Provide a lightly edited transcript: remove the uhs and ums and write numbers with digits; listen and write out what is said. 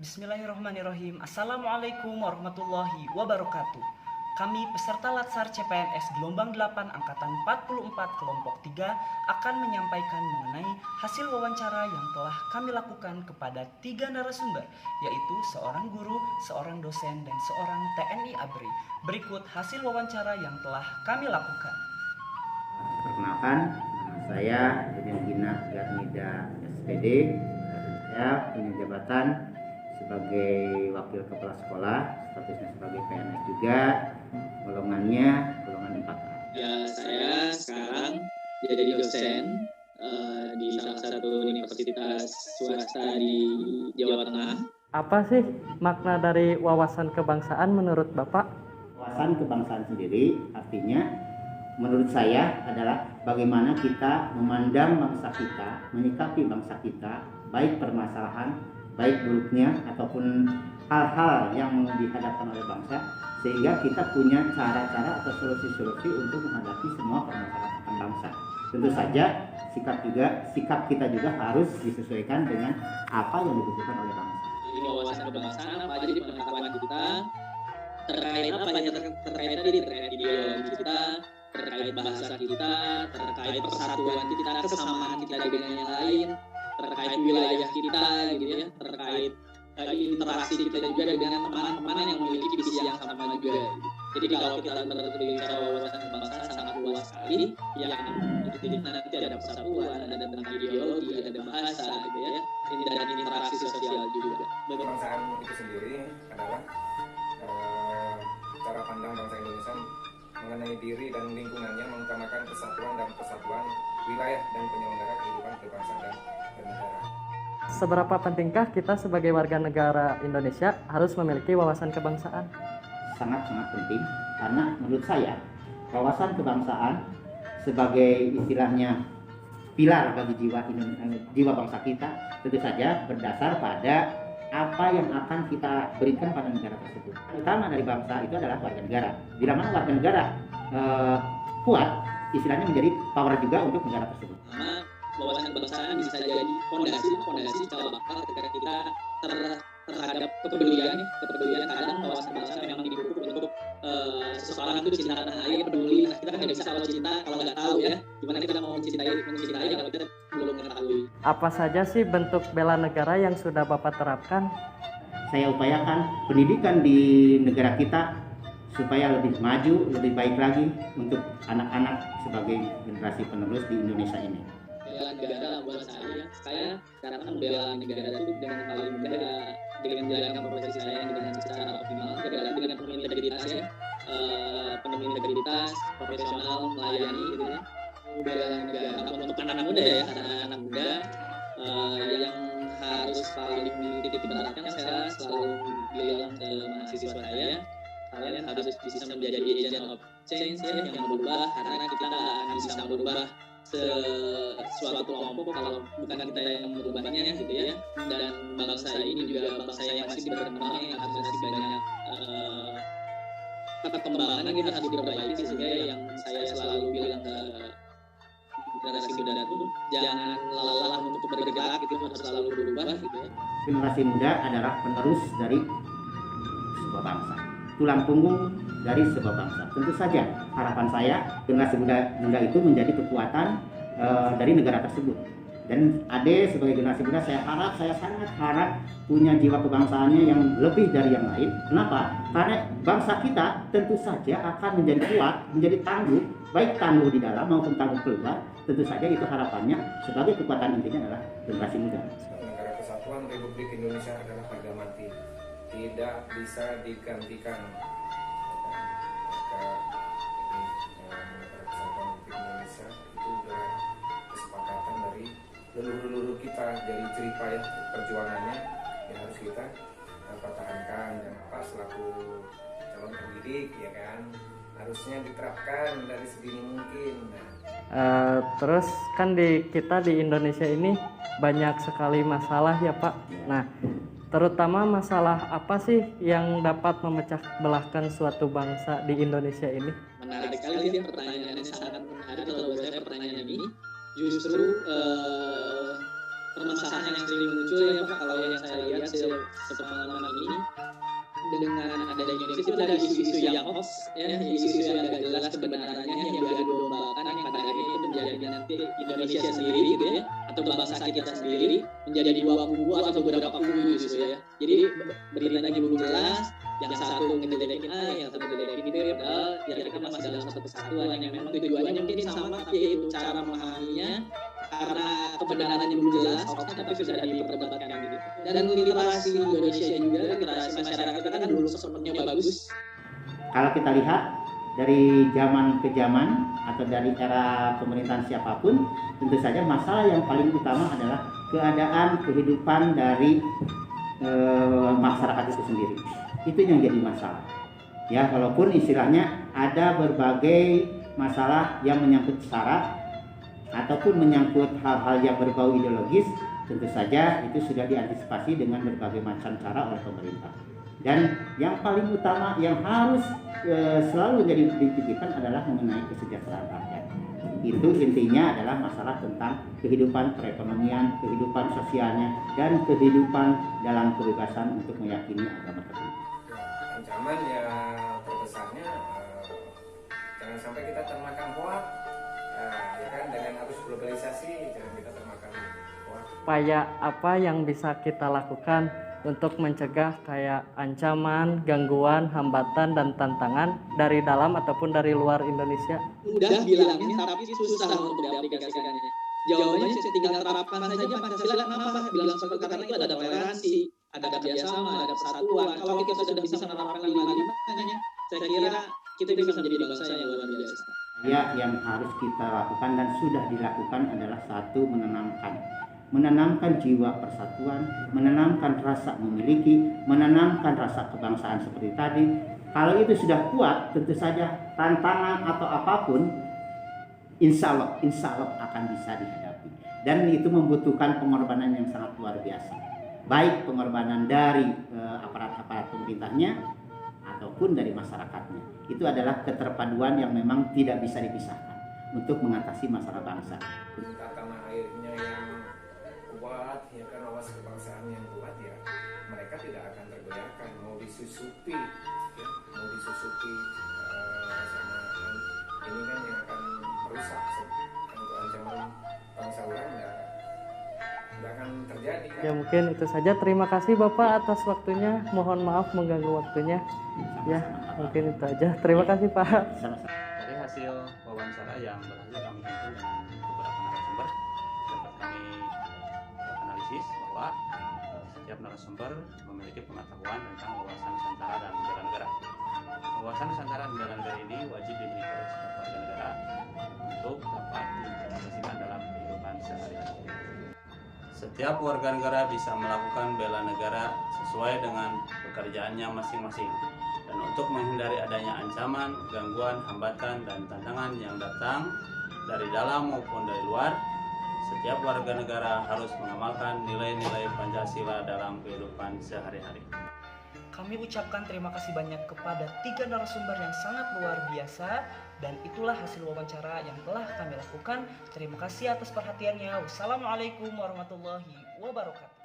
Bismillahirrahmanirrahim. Assalamualaikum warahmatullahi wabarakatuh. Kami peserta Latsar CPNS gelombang 8 angkatan 44 kelompok 3 akan menyampaikan mengenai hasil wawancara yang telah kami lakukan kepada 3 narasumber, yaitu seorang guru, seorang dosen, dan seorang TNI ABRI. Berikut hasil wawancara yang telah kami lakukan. Perkenalkan, saya Deden Gina Garnida SPD. Saya punya jabatan sebagai wakil kepala sekolah, statusnya sebagai PNS juga, golongan 4A. Ya, saya sekarang jadi dosen di salah satu universitas swasta di Jawa Tengah. Apa sih makna dari wawasan kebangsaan menurut Bapak? Wawasan kebangsaan sendiri artinya menurut saya adalah bagaimana kita memandang bangsa kita, menyikapi bangsa kita, baik permasalahan, baik buruknya ataupun hal-hal yang dihadapkan oleh bangsa, sehingga kita punya cara-cara atau solusi-solusi untuk menghadapi semua permasalahan bangsa. Tentu saja sikap kita juga harus disesuaikan dengan apa yang dibutuhkan oleh bangsa. Jadi wawasan kebangsaan apa aja di pengetahuan kita terkait apa ya, terkait ideologi kita, terkait bahasa kita, terkait persatuan kita, kesamaan kita dengan yang lain, terkait wilayah kita gitu ya, terkait interaksi kita juga dengan teman-teman yang memiliki visi yang sama juga. Jadi kalau kita berbicara wawasan kebangsaan sangat luas sekali, yang jadi nanti ada persatuan, ada tentang ideologi, ada bahasa gitu ya, dan interaksi sosial juga. Kebangsaan itu sendiri adalah cara pandang bangsa Indonesia mengenai diri dan lingkungannya, mengutamakan kesatuan dan persatuan wilayah dan penyelenggara kehidupan berbangsa dan bernegara. Seberapa pentingkah kita sebagai warga negara Indonesia harus memiliki wawasan kebangsaan? Sangat-sangat penting, karena menurut saya wawasan kebangsaan sebagai istilahnya pilar bagi jiwa bangsa kita tentu saja berdasar pada apa yang akan kita berikan pada negara tersebut. Utama dari bangsa itu adalah warga negara. Bila mana warga negara kuat, istilahnya menjadi power juga untuk negara tersebut. Karena wawasan kebangsaan bisa jadi fondasi cikal bakal ketika kita terhadap kepedulian kadang wawasan kebangsaan memang dipupuk untuk seseorang itu cinta tanah air, peduli. Nah, kita kan nggak bisa kalau cinta kalau nggak tahu ya gimana kita mau mencintai kalau kita belum mengetahui. Apa saja sih bentuk bela negara yang sudah Bapak terapkan? Saya upayakan pendidikan di negara kita supaya lebih maju, lebih baik lagi untuk anak-anak sebagai generasi penerus di Indonesia ini. Bela negara buat saya sekarang membela negara itu dengan paling mudah dengan menjalankan profesi saya dengan secara optimal, dengan penuh integritas ya, penuh integritas, profesional, melayani gitu ya. Bela negara untuk anak muda ya, anak muda yang harus paling dititik beratkan, saya selalu bilang ke mahasiswa saya, kalian harus bisa menjadi agent of change ya, yang merubah, karena kita nggak akan bisa merubah suatu kelompok kalau bukan kita yang merubahnya gitu ya. Dan bangsa ini juga bangsa yang masih berkembang, yang masih banyak perkembangan yang kita harus diperbaiki, sehingga yang saya selalu bilang ke generasi muda itu jangan lelah untuk bergerak gitu, harus selalu berubah gitu ya. Generasi muda adalah penerus dari sebuah bangsa, tulang punggung dari sebuah bangsa. Tentu saja harapan saya generasi muda itu menjadi kekuatan dari negara tersebut. Dan Ade sebagai generasi muda saya sangat harap punya jiwa kebangsaannya yang lebih dari yang lain. Kenapa? Karena bangsa kita tentu saja akan menjadi kuat, menjadi tangguh, baik tangguh di dalam maupun tangguh keluar. Tentu saja itu harapannya sebagai kekuatan intinya adalah generasi muda. Negara Kesatuan Republik Indonesia adalah harga mati, tidak bisa digantikan. Negara Kesatuan Republik Indonesia itu adalah kesepakatan dari leluhur kita, dari jeripayah perjuangannya yang harus kita pertahankan, dan selaku calon pendidik ya kan harusnya diterapkan dari sedini mungkin. Terus kan kita di Indonesia ini banyak sekali masalah ya Pak. Nah, terutama masalah apa sih yang dapat memecah belahkan suatu bangsa di Indonesia ini? Menarik sekali ya pertanyaannya, sangat menarik kalau buat saya pertanyaan ini. Justru permasalahan yang sering muncul ya Pak, kalau yang saya lihat sepengalaman ini dengan adanya Indonesia itu ada isu-isu yang hoax ya, isu-isu yang tidak jelas kebenarannya yang diadu-dombakan yang pada akhirnya itu menjadi nanti Indonesia sendiri gitu ya, atau bangsa kita sendiri menjadi dua kubu atau beberapa kubu gitu ya. Jadi beritanya belum jelas, yang satu ngejelekin A, yang satu ngejelekin B, padahal ya mereka masih dalam satu kesatuan yang memang tujuannya mungkin sama, tapi itu cara memahaminya karena kebenarannya belum jelas, hoaxnya tapi sudah diperdebatkan gitu. Dan literasi Indonesia juga, literasi masyarakat kita kan belum sepenuhnya bagus. Kalau kita lihat dari zaman ke zaman atau dari era pemerintahan siapapun, tentu saja masalah yang paling utama adalah keadaan kehidupan dari masyarakat itu sendiri. Itu yang jadi masalah. Ya, walaupun istilahnya ada berbagai masalah yang menyangkut syarat ataupun menyangkut hal-hal yang berbau ideologis, tentu saja itu sudah diantisipasi dengan berbagai macam cara oleh pemerintah. Dan yang paling utama yang harus selalu jadi dipikirkan adalah mengenai kesejahteraan rakyat. Itu intinya adalah masalah tentang kehidupan perekonomian, kehidupan sosialnya, dan kehidupan dalam kebebasan untuk meyakini agama tertentu. Ancaman ya terbesarnya jangan sampai kita termakan hoak, ya kan, dengan arus globalisasi jangan kita termakan hoak. Upaya apa yang bisa kita lakukan untuk mencegah kayak ancaman, gangguan, hambatan, dan tantangan dari dalam ataupun dari luar Indonesia? Mudah bilangnya tapi susah untuk diaplikasikannya. Jawabannya tinggal terapkan saja Pancasila. Kenapa bilang seperti karena itu ada toleransi, ada kerjasama, ada persatuan. Kalau kita sudah bisa menerapkan 5-5-nya, saya kira kita bisa menjadi bangsa yang luar biasa. Ya, yang harus kita lakukan dan sudah dilakukan adalah satu, menanamkan jiwa persatuan, menanamkan rasa memiliki, menanamkan rasa kebangsaan seperti tadi. Kalau itu sudah kuat, tentu saja tantangan atau apapun insya Allah akan bisa dihadapi. Dan itu membutuhkan pengorbanan yang sangat luar biasa. Baik pengorbanan dari aparat-aparat pemerintahnya ataupun dari masyarakatnya. Itu adalah keterpaduan yang memang tidak bisa dipisahkan untuk mengatasi masalah bangsa. Tanah airnya yang kuat, ya kan, awas kebangsaan yang kuat, ya mereka tidak akan tergoyahkan. Mau disusupi sama ini kan yang akan merusak untuk ancaman bangsa orang nggak akan terjadi kan? Ya mungkin itu saja. Terima kasih Bapak atas waktunya. Mohon maaf mengganggu waktunya. Ya mungkin itu aja. Terima kasih Pak. Dari hasil wawancara yang berhasil kami himpun dengan beberapa narasumber, dapat kami analisis bahwa setiap narasumber memiliki pengetahuan tentang wawasan Nusantara dan negara-negara. Wawasan Nusantara dan negara-negara ini wajib dimiliki oleh setiap warga negara untuk dapat diimplementasikan dalam kehidupan sehari-hari. Setiap warga negara bisa melakukan bela negara sesuai dengan pekerjaannya masing-masing. Dan untuk menghindari adanya ancaman, gangguan, hambatan, dan tantangan yang datang dari dalam maupun dari luar, setiap warga negara harus mengamalkan nilai-nilai Pancasila dalam kehidupan sehari-hari. Kami ucapkan terima kasih banyak kepada 3 narasumber yang sangat luar biasa, dan itulah hasil wawancara yang telah kami lakukan. Terima kasih atas perhatiannya. Wassalamualaikum warahmatullahi wabarakatuh.